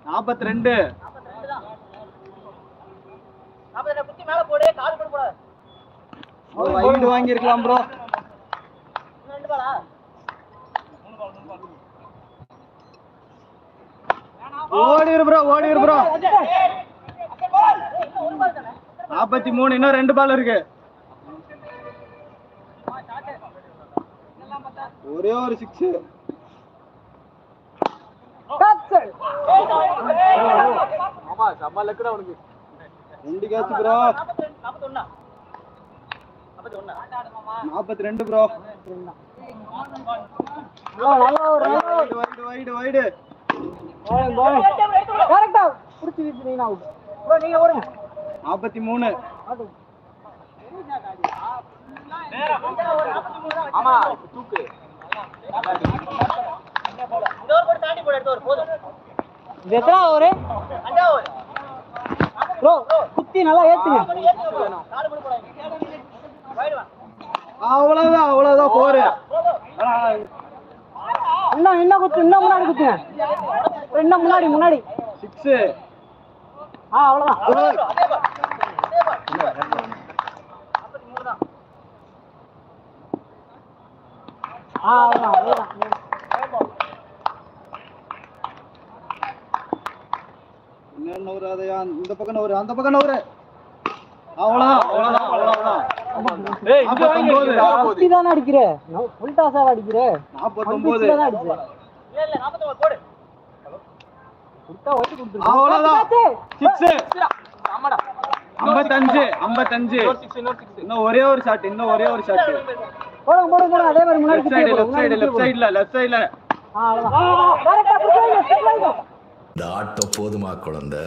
42. Wide வாங்கிருக்கலாம் bro. ஓடிரு bro, ஓடிரு ப்ரோ. 43. இன்னும் 2 பால் இருக்கு. ஒரே ஒரு 6. ஆமா செம்ம லக்குடா உனக்கு. 2 catch bro. 42 bro. Wide wide. கரெக்ட்டா புடிச்சு வீசுறீங்க அவுட். ப்ரோ நீங்க ஓடுங்க. 43. ஆமா தூக்கு. இன்னொரு போடு தாண்டி போடு எடுத்து போடு. எத்தனை ஓவர்? 5 ஓவர். ப்ரோ குத்தி நல்லா ஏத்துங்க. கால் போடு போடுங்க. வைடு வா. அவ்வளவுதான் அவ்வளவுதான் போரு. இன்னும் குத்து, இன்னும் முன்னாடி குத்துங்க. இன்னும் முன்னாடி 6. அவ்வளவுதான். அவ்வளவுதான். இன்னும் நவராதையா, இந்த பக்கம் நவரு, அந்த பக்கம் நவரு. அவ்வளவுதான் அவ்வளவுதான் அவ்வளவுதான். ஏய் இங்க வாங்க. குத்தி தான அடிக்குற. ஃபுல் டாஸா அடிக்குற. 49. இல்ல 49 போடு. குட்டா ஓட்டி குடுத்துரு. அவ்வளவுதான். 6. ஆமாடா. 55. 55. இன்னும் ஒரே ஒரு ஷாட், இன்னும் ஒரே ஒரு ஷாட். போடுங்க அதே மாதிரி முன்னாடி லெஃப்ட் சைடுல. அவ்வளவுதான். இந்த ஆட்டம் போதுமா குழந்தை?